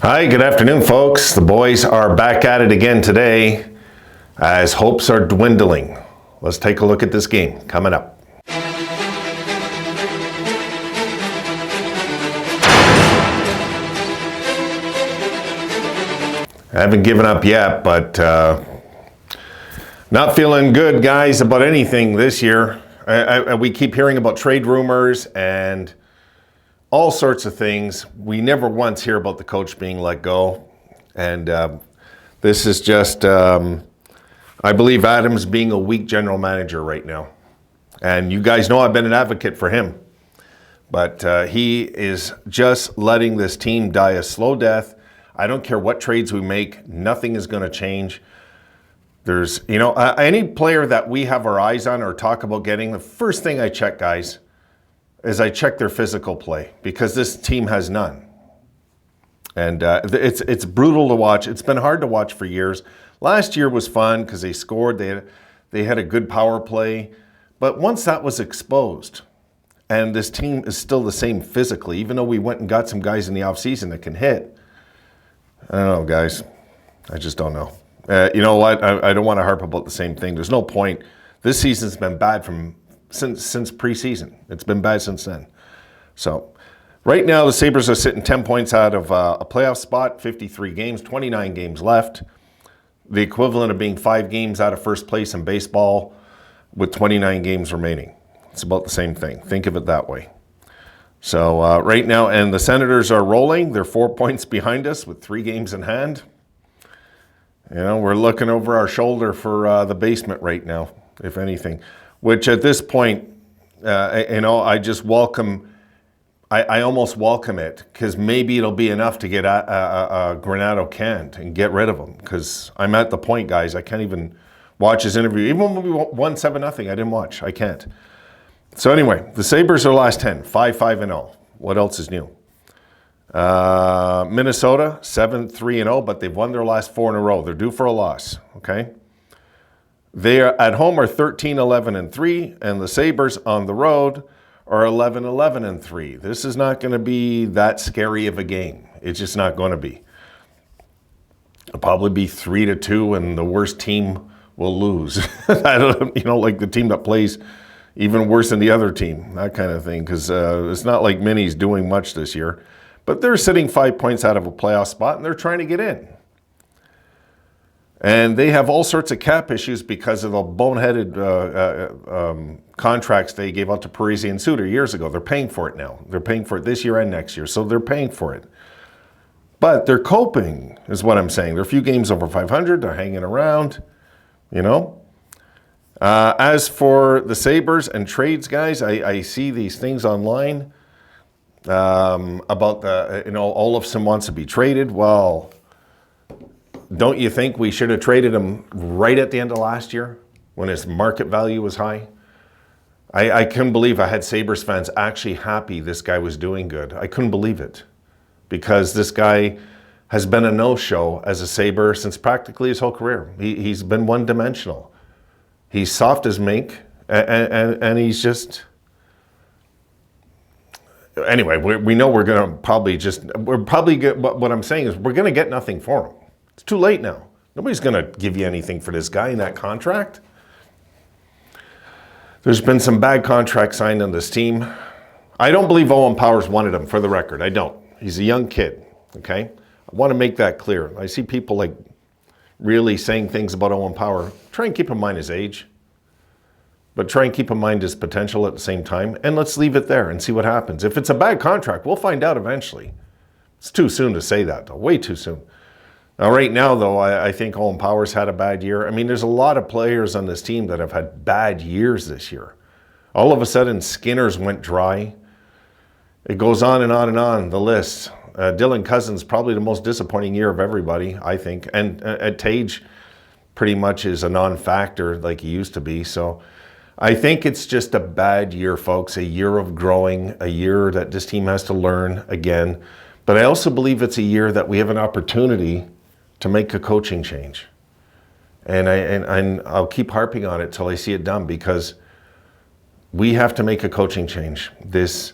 Hi, good afternoon, folks. The boys are back at it again today as hopes are dwindling. Let's take a look at this game coming up. I haven't given up yet, but not feeling good, guys, about anything this year. We keep hearing about trade rumors and all sorts of things. We never once hear about the coach being let go. And this is just, I believe Adams being a weak general manager right now. And you guys know I've been an advocate for him. But he is just letting this team die a slow death. I don't care what trades we make, nothing is going to change. There's, any player that we have our eyes on or talk about getting, the first thing I check, guys, is I check their physical play, because this team has none. And it's brutal to watch. It's been hard to watch for years. Last year was fun because they scored. They had a good power play. But once that was exposed, and this team is still the same physically, even though we went and got some guys in the offseason that can hit, I don't know, guys. I just don't know. You know what? I don't want to harp about the same thing. There's no point. This season's been bad since preseason. It's been bad since then. So right now the Sabres are sitting 10 points out of a playoff spot, 53 games, 29 games left. The equivalent of being 5 games out of first place in baseball with 29 games remaining. It's about the same thing. Think of it that way. So right now, and the Senators are rolling. They're 4 points behind us with 3 games in hand. We're looking over our shoulder for the basement right now, if anything. Which at this point, I just welcome, I almost welcome it, because maybe it'll be enough to get Granato canned and get rid of him. Because I'm at the point, guys, I can't even watch his interview. Even when we won 7-0, I didn't watch. I can't. So anyway, the Sabres are last 10, 5-5-0. What else is new? Minnesota, 7-3-0, but they've won their last 4 in a row. They're due for a loss, okay? They are at home are 13-11-3, and the Sabres on the road are 11-11-3. This is not going to be that scary of a game. It's just not going to be. It'll probably be 3-2, and the worst team will lose. I don't, like the team that plays even worse than the other team, that kind of thing, because it's not like Minnie's doing much this year. But they're sitting 5 points out of a playoff spot, and they're trying to get in. And they have all sorts of cap issues because of the boneheaded contracts they gave out to Parise and Suter years ago. They're paying for it now. They're paying for it this year and next year, so they're paying for it. But they're coping, is what I'm saying. They're a few games over 500. They're hanging around, As for the Sabres and trades, guys, I see these things online about Olofsson wants to be traded. Well, don't you think we should have traded him right at the end of last year when his market value was high? I couldn't believe I had Sabres fans actually happy this guy was doing good. I couldn't believe it, because this guy has been a no-show as a Sabre since practically his whole career. He's been one-dimensional. He's soft as mink, and he's just... Anyway, we know we're going to probably get, what I'm saying is we're going to get nothing for him. It's too late now. Nobody's going to give you anything for this guy in that contract. There's been some bad contracts signed on this team. I don't believe Owen Powers wanted him, for the record. I don't. He's a young kid, okay? I want to make that clear. I see people really saying things about Owen Power. Try and keep in mind his age, but try and keep in mind his potential at the same time, and let's leave it there and see what happens. If it's a bad contract, we'll find out eventually. It's too soon to say that, though. Way too soon. Now, right now, though, I think Owen Powers had a bad year. I mean, there's a lot of players on this team that have had bad years this year. All of a sudden, Skinner's went dry. It goes on and on and on, the list. Dylan Cousins, probably the most disappointing year of everybody, I think. And Tage pretty much is a non-factor like he used to be. So I think it's just a bad year, folks. A year of growing, a year that this team has to learn again. But I also believe it's a year that we have an opportunity to make a coaching change. And I'll keep harping on it till I see it done, because we have to make a coaching change. This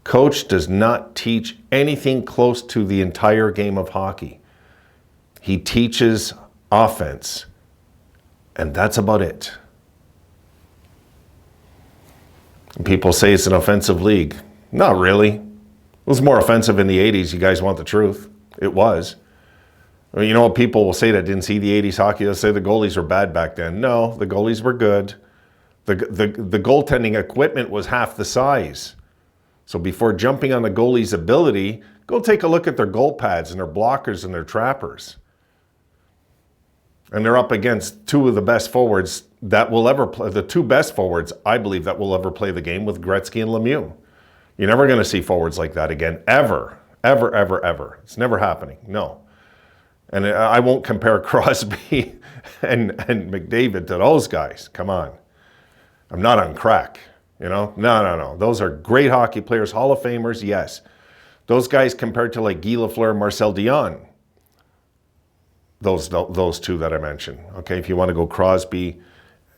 Coach does not teach anything close to the entire game of hockey. He teaches offense, and that's about it. And people say it's an offensive league. Not really. It was more offensive in the 80s. You guys want the truth? It was. I mean, you know what people will say that didn't see the 80s hockey? They'll say the goalies were bad back then. No, the goalies were good. The goaltending equipment was half the size. So before jumping on the goalie's ability, go take a look at their goal pads and their blockers and their trappers. And they're up against two of the best forwards that will ever play, the two best forwards, I believe, that will ever play the game, with Gretzky and Lemieux. You're never going to see forwards like that again, ever, ever, ever, ever. It's never happening, no. And I won't compare Crosby and McDavid to those guys. Come on. I'm not on crack, you know? No. Those are great hockey players, Hall of Famers, yes. Those guys compared to like Guy Lafleur and Marcel Dion. Those two that I mentioned. Okay, if you want to go Crosby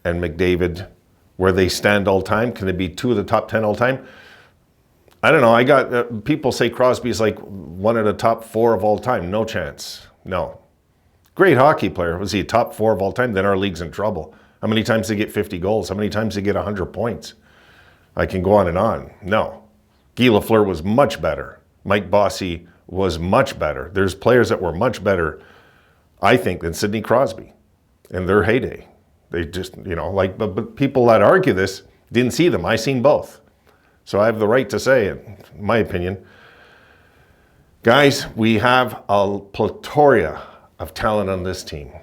and McDavid, where they stand all time, can they be two of the top 10 all time? I don't know. I got people say Crosby is like one of the top 4 of all time. No chance. No. Great hockey player. Was he top 4 of all time? Then our league's in trouble. How many times they get 50 goals? How many times they get 100 points? I can go on and on. No. Guy Lafleur was much better. Mike Bossy was much better. There's players that were much better, I think, than Sidney Crosby in their heyday. They just, you know, like, but people that argue this didn't see them. I seen both. So I have the right to say it, in my opinion. Guys, we have a plethora of talent on this team.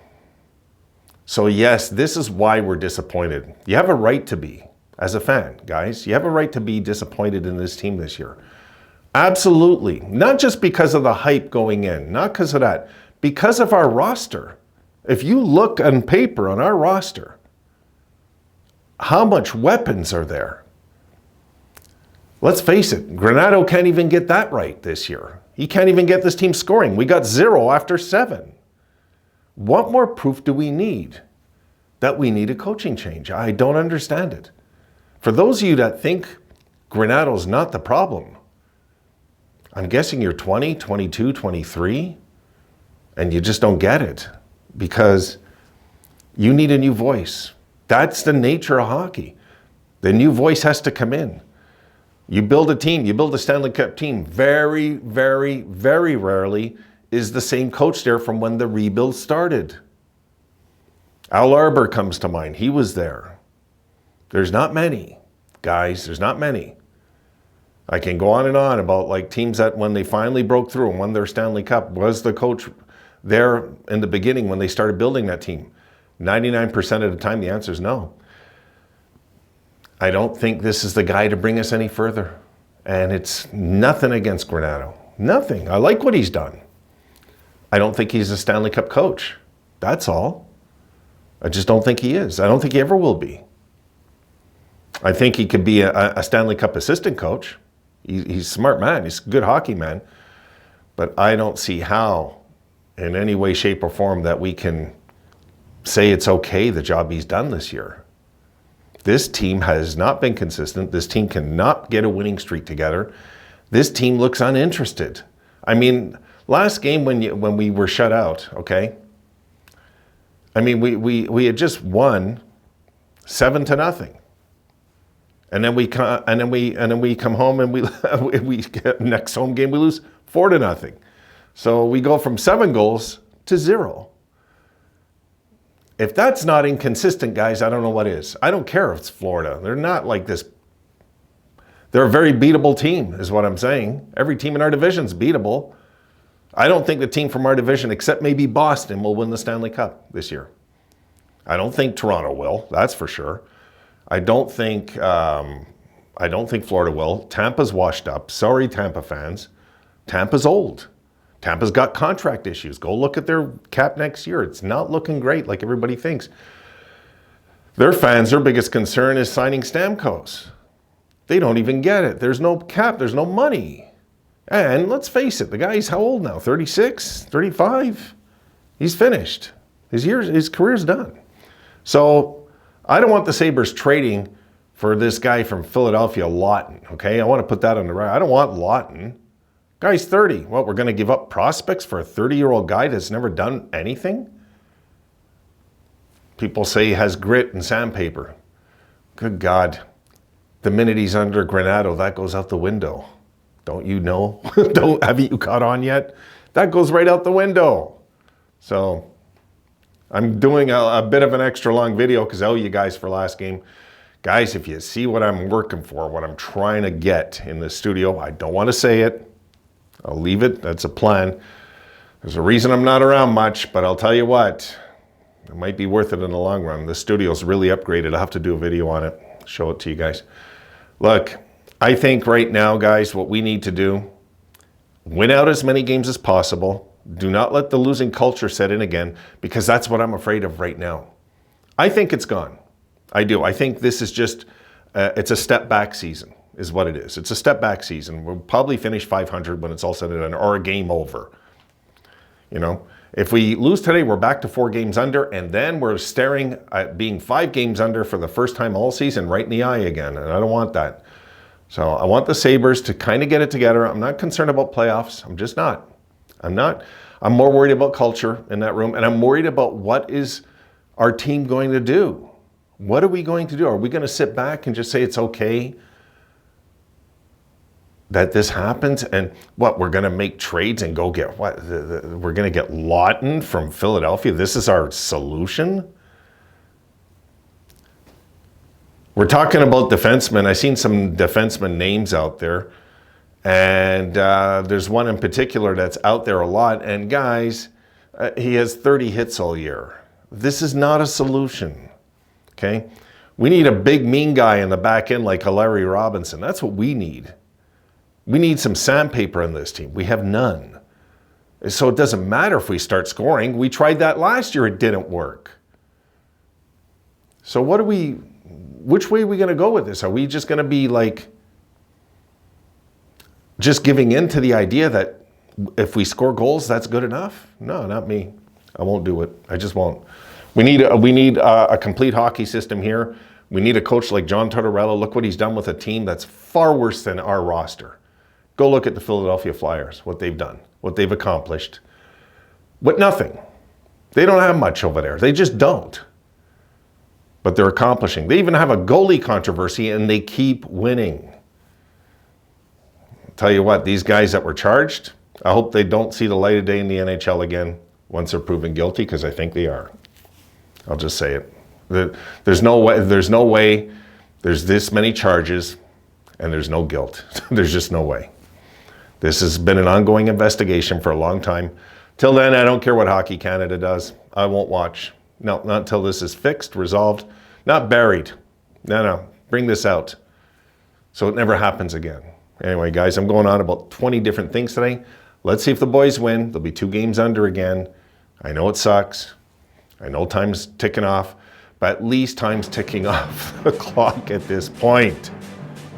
So yes, this is why we're disappointed. You have a right to be, as a fan, guys. You have a right to be disappointed in this team this year. Absolutely. Not just because of the hype going in, not because of that, because of our roster. If you look on paper on our roster, how much weapons are there? Let's face it, Granato can't even get that right this year. He can't even get this team scoring. We got 0 after 7. What more proof do we need that we need a coaching change? I don't understand it. For those of you that think Granato's not the problem, I'm guessing you're 20, 22, 23, and you just don't get it because you need a new voice. That's the nature of hockey. The new voice has to come in. You build a team, you build a Stanley Cup team. Very, very, very rarely is the same coach there from when the rebuild started. Al Arbour comes to mind. He was there. There's not many, guys. There's not many. I can go on and on about like teams that when they finally broke through and won their Stanley Cup, was the coach there in the beginning when they started building that team? 99% of the time, the answer is no. I don't think this is the guy to bring us any further. And it's nothing against Granato. Nothing. I like what he's done. I don't think he's a Stanley Cup coach. That's all. I just don't think he is. I don't think he ever will be. I think he could be a Stanley Cup assistant coach. He's a smart man. He's a good hockey man. But I don't see how, in any way, shape, or form, that we can say it's okay, the job he's done this year. This team has not been consistent. This team cannot get a winning streak together. This team looks uninterested. I mean, last game when we were shut out, okay? I mean, we had just won 7-0, and then we come home and we get next home game we lose 4-0. So we go from 7 goals to 0. If that's not inconsistent, guys, I don't know what is. I don't care if it's Florida. They're not like this. They're a very beatable team, is what I'm saying. Every team in our division is beatable. I don't think the team from our division, except maybe Boston, will win the Stanley Cup this year. I don't think Toronto will. That's for sure. I don't think Florida will. Tampa's washed up. Sorry, Tampa fans. Tampa's old. Tampa's got contract issues. Go look at their cap next year. It's not looking great like everybody thinks. Their fans, their biggest concern is signing Stamkos. They don't even get it. There's no cap. There's no money. And let's face it, the guy's how old now? 36, 35? He's finished. His career's done. So I don't want the Sabres trading for this guy from Philadelphia, Lawton, okay? I want to put that on the record. I don't want Lawton. Guy's 30. What, we're going to give up prospects for a 30-year-old guy that's never done anything? People say he has grit and sandpaper. Good God. The minute he's under Granado, that goes out the window. Don't you know? Haven't you caught on yet? That goes right out the window. So I'm doing a bit of an extra long video because I owe you guys for last game. Guys, if you see what I'm working for, what I'm trying to get in the studio, I don't want to say it. I'll leave it. That's a plan. There's a reason I'm not around much, but I'll tell you what, it might be worth it in the long run. The studio's really upgraded. I'll have to do a video on it, show it to you guys. Look, I think right now, guys, what we need to do, win out as many games as possible. Do not let the losing culture set in again, because that's what I'm afraid of right now. I think it's gone. I do. I think this is just, it's a step back season is what it is. It's a step back season. We'll probably finish 500 when it's all said and done, or a game over. You know, if we lose today, we're back to 4 games under, and then we're staring at being 5 games under for the first time all season right in the eye again, and I don't want that. So I want the Sabres to kind of get it together. I'm not concerned about playoffs. I'm just not. I'm not. I'm more worried about culture in that room, and I'm worried about what is our team going to do. What are we going to do? Are we going to sit back and just say it's okay that this happens? And what, we're going to make trades and go get what? We're going to get Lawton from Philadelphia? This is our solution? We're talking about defensemen. I've seen some defenseman names out there. And there's one in particular that's out there a lot. And guys, he has 30 hits all year. This is not a solution, okay? We need a big mean guy in the back end like Larry Robinson. That's what we need. We need some sandpaper in this team. We have none. So it doesn't matter if we start scoring. We tried that last year. It didn't work. So which way are we going to go with this? Are we just going to be like, just giving in to the idea that if we score goals, that's good enough? No, not me. I won't do it. I just won't. We need a complete hockey system here. We need a coach like John Tortorella. Look what he's done with a team that's far worse than our roster. Go look at the Philadelphia Flyers, what they've done, what they've accomplished. But nothing. They don't have much over there. They just don't. But they're accomplishing. They even have a goalie controversy, and they keep winning. Tell you what, these guys that were charged, I hope they don't see the light of day in the NHL again once they're proven guilty, because I think they are. I'll just say it. There's no way there's this many charges and there's no guilt. There's just no way. This has been an ongoing investigation for a long time. Till then, I don't care what Hockey Canada does. I won't watch. No, not until this is fixed, resolved, not buried. No, bring this out so it never happens again. Anyway, guys, I'm going on about 20 different things today. Let's see if the boys win. They'll be 2 games under again. I know it sucks. I know time's ticking off, but at least time's ticking off the clock at this point.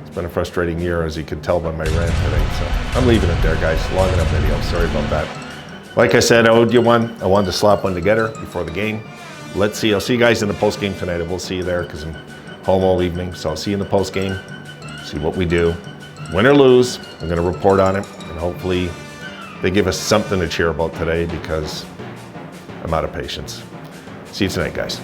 It's been a frustrating year, as you can tell by my rant today. So I'm leaving it there, guys. Long enough video. Sorry about that. Like I said, I owed you one. I wanted to slap one together before the game. Let's see. I'll see you guys in the post game tonight. We'll see you there because I'm home all evening. So I'll see you in the post game. See what we do. Win or lose, I'm going to report on it, and hopefully they give us something to cheer about today, because I'm out of patience. See you tonight, guys.